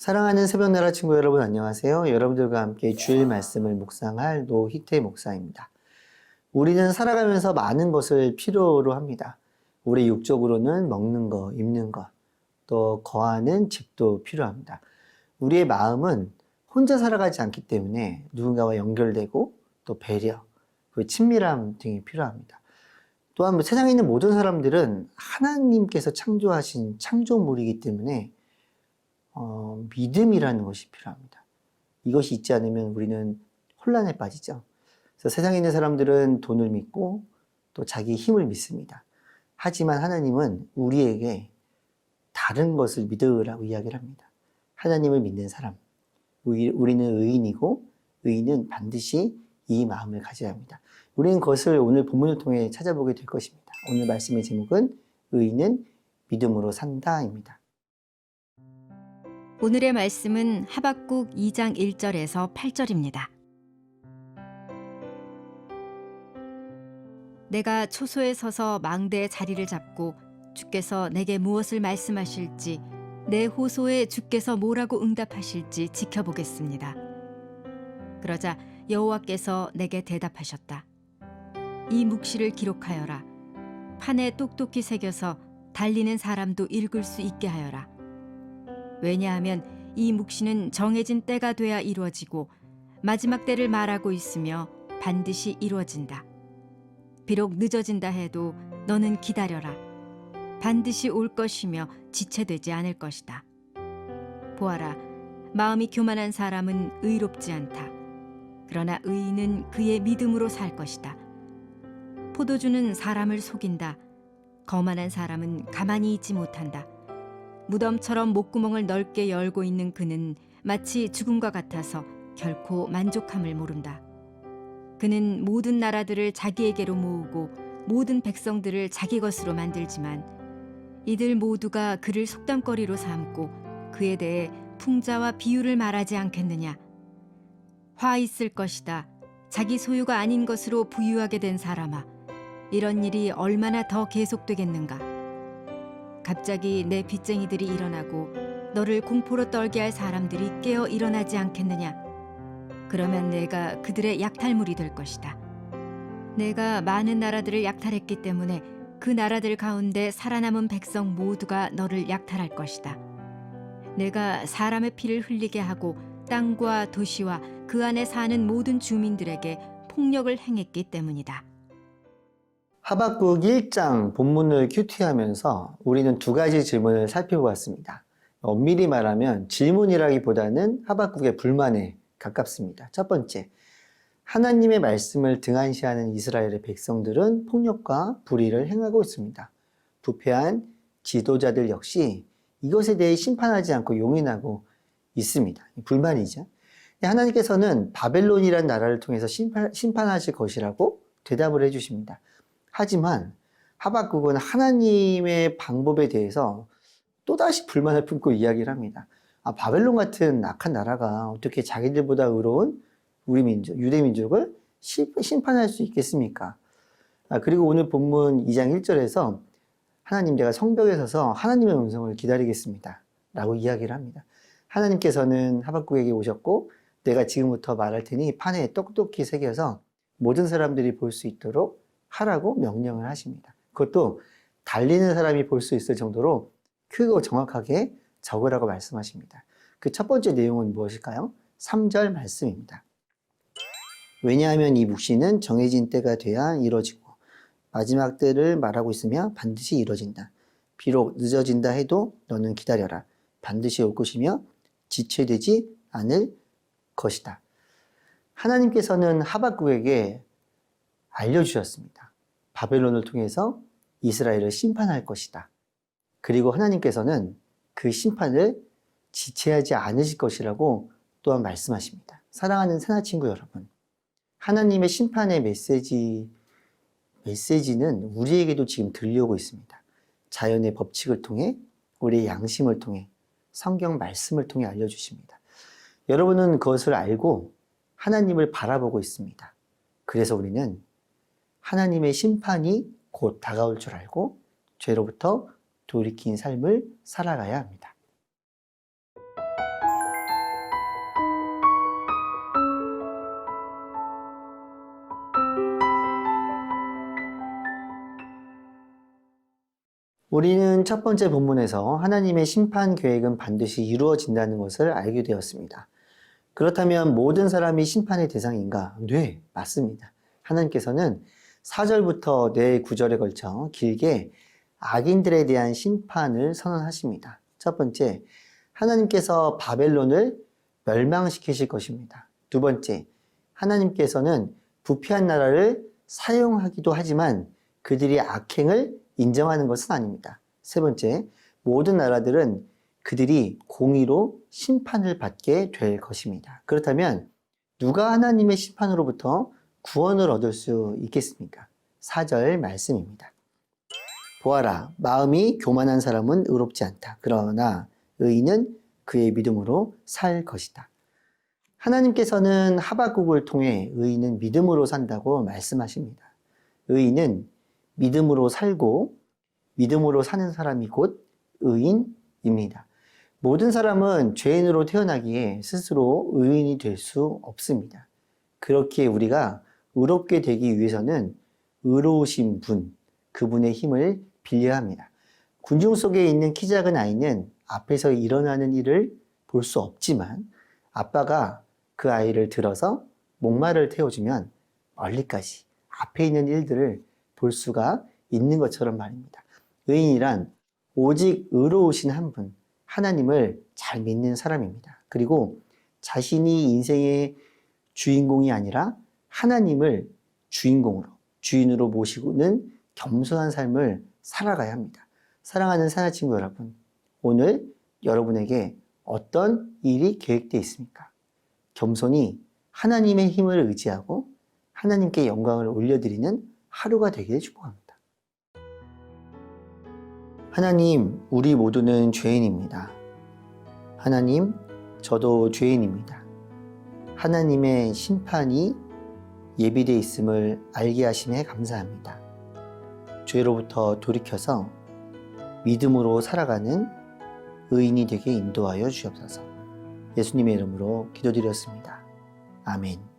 사랑하는 새벽나라 친구 여러분 안녕하세요. 여러분들과 함께 주일 말씀을 묵상할 노희태 목사입니다. 우리는 살아가면서 많은 것을 필요로 합니다. 우리 육적으로는 먹는 거, 입는 것, 또 거하는 집도 필요합니다. 우리의 마음은 혼자 살아가지 않기 때문에 누군가와 연결되고 또 배려, 그 친밀함 등이 필요합니다. 또한 세상에 있는 모든 사람들은 하나님께서 창조하신 창조물이기 때문에 믿음이라는 것이 필요합니다. 이것이 있지 않으면 우리는 혼란에 빠지죠. 그래서 세상에 있는 사람들은 돈을 믿고 또 자기 힘을 믿습니다. 하지만 하나님은 우리에게 다른 것을 믿으라고 이야기를 합니다. 하나님을 믿는 사람, 우리는 의인이고 의인은 반드시 이 마음을 가져야 합니다. 우리는 그것을 오늘 본문을 통해 찾아보게 될 것입니다. 오늘 말씀의 제목은 의인은 믿음으로 산다입니다. 오늘의 말씀은 하박국 2장 1절에서 8절입니다. 내가 초소에 서서 망대의 자리를 잡고 주께서 내게 무엇을 말씀하실지 내 호소에 주께서 뭐라고 응답하실지 지켜보겠습니다. 그러자 여호와께서 내게 대답하셨다. 이 묵시를 기록하여라. 판에 똑똑히 새겨서 달리는 사람도 읽을 수 있게 하여라. 왜냐하면 이 묵시는 정해진 때가 돼야 이루어지고 마지막 때를 말하고 있으며 반드시 이루어진다. 비록 늦어진다 해도 너는 기다려라. 반드시 올 것이며 지체되지 않을 것이다. 보아라, 마음이 교만한 사람은 의롭지 않다. 그러나 의인은 그의 믿음으로 살 것이다. 포도주는 사람을 속인다. 거만한 사람은 가만히 있지 못한다. 무덤처럼 목구멍을 넓게 열고 있는 그는 마치 죽음과 같아서 결코 만족함을 모른다. 그는 모든 나라들을 자기에게로 모으고 모든 백성들을 자기 것으로 만들지만 이들 모두가 그를 속담거리로 삼고 그에 대해 풍자와 비유를 말하지 않겠느냐. 화 있을 것이다. 자기 소유가 아닌 것으로 부유하게 된 사람아. 이런 일이 얼마나 더 계속되겠는가. 갑자기 내 빚쟁이들이 일어나고 너를 공포로 떨게 할 사람들이 깨어 일어나지 않겠느냐. 그러면 내가 그들의 약탈물이 될 것이다. 내가 많은 나라들을 약탈했기 때문에 그 나라들 가운데 살아남은 백성 모두가 너를 약탈할 것이다. 내가 사람의 피를 흘리게 하고 땅과 도시와 그 안에 사는 모든 주민들에게 폭력을 행했기 때문이다. 하박국 1장 본문을 큐티하면서 우리는 두 가지 질문을 살펴보았습니다. 엄밀히 말하면 질문이라기보다는 하박국의 불만에 가깝습니다. 첫 번째, 하나님의 말씀을 등한시하는 이스라엘의 백성들은 폭력과 불의를 행하고 있습니다. 부패한 지도자들 역시 이것에 대해 심판하지 않고 용인하고 있습니다. 불만이죠. 하나님께서는 바벨론이라는 나라를 통해서 심판하실 것이라고 대답을 해주십니다. 하지만 하박국은 하나님의 방법에 대해서 또다시 불만을 품고 이야기를 합니다. 바벨론 같은 악한 나라가 어떻게 자기들보다 의로운 우리 민족, 유대 민족을 심판할 수 있겠습니까? 그리고 오늘 본문 2장 1절에서 하나님, 제가 성벽에 서서 하나님의 음성을 기다리겠습니다 라고 이야기를 합니다. 하나님께서는 하박국에게 오셨고 내가 지금부터 말할 테니 판에 똑똑히 새겨서 모든 사람들이 볼 수 있도록 하라고 명령을 하십니다. 그것도 달리는 사람이 볼 수 있을 정도로 크고 정확하게 적으라고 말씀하십니다. 그 첫 번째 내용은 무엇일까요? 3절 말씀입니다. 왜냐하면 이 묵시는 정해진 때가 돼야 이루어지고 마지막 때를 말하고 있으며 반드시 이루어진다. 비록 늦어진다 해도 너는 기다려라. 반드시 올 것이며 지체되지 않을 것이다. 하나님께서는 하박국에게 알려주셨습니다. 바벨론을 통해서 이스라엘을 심판할 것이다. 그리고 하나님께서는 그 심판을 지체하지 않으실 것이라고 또한 말씀하십니다. 사랑하는 새나 친구 여러분, 하나님의 심판의 메시지는 우리에게도 지금 들려오고 있습니다. 자연의 법칙을 통해, 우리의 양심을 통해, 성경 말씀을 통해 알려주십니다. 여러분은 그것을 알고 하나님을 바라보고 있습니다. 그래서 우리는 하나님의 심판이 곧 다가올 줄 알고 죄로부터 돌이킨 삶을 살아가야 합니다. 우리는 첫 번째 본문에서 하나님의 심판 계획은 반드시 이루어진다는 것을 알게 되었습니다. 그렇다면 모든 사람이 심판의 대상인가? 네, 맞습니다. 하나님께서는 4절부터 네 구절에 걸쳐 길게 악인들에 대한 심판을 선언하십니다. 첫 번째, 하나님께서 바벨론을 멸망시키실 것입니다. 두 번째, 하나님께서는 부패한 나라를 사용하기도 하지만 그들이 악행을 인정하는 것은 아닙니다. 세 번째, 모든 나라들은 그들이 공의로 심판을 받게 될 것입니다. 그렇다면 누가 하나님의 심판으로부터 구원을 얻을 수 있겠습니까? 4절 말씀입니다. 보아라, 마음이 교만한 사람은 의롭지 않다. 그러나 의인은 그의 믿음으로 살 것이다. 하나님께서는 하박국을 통해 의인은 믿음으로 산다고 말씀하십니다. 의인은 믿음으로 살고 믿음으로 사는 사람이 곧 의인입니다. 모든 사람은 죄인으로 태어나기에 스스로 의인이 될 수 없습니다. 그렇기에 우리가 의롭게 되기 위해서는 의로우신 분, 그분의 힘을 빌려야 합니다. 군중 속에 있는 키 작은 아이는 앞에서 일어나는 일을 볼 수 없지만 아빠가 그 아이를 들어서 목마를 태워주면 멀리까지 앞에 있는 일들을 볼 수가 있는 것처럼 말입니다. 의인이란 오직 의로우신 한 분, 하나님을 잘 믿는 사람입니다. 그리고 자신이 인생의 주인공이 아니라 하나님을 주인공으로, 주인으로 모시고는 겸손한 삶을 살아가야 합니다. 사랑하는 사나 친구 여러분, 오늘 여러분에게 어떤 일이 계획되어 있습니까? 겸손히 하나님의 힘을 의지하고 하나님께 영광을 올려드리는 하루가 되기를 축복합니다. 하나님, 우리 모두는 죄인입니다. 하나님, 저도 죄인입니다. 하나님의 심판이 예비되어 있음을 알게 하심에 감사합니다. 죄로부터 돌이켜서 믿음으로 살아가는 의인이 되게 인도하여 주옵소서. 예수님의 이름으로 기도드렸습니다. 아멘.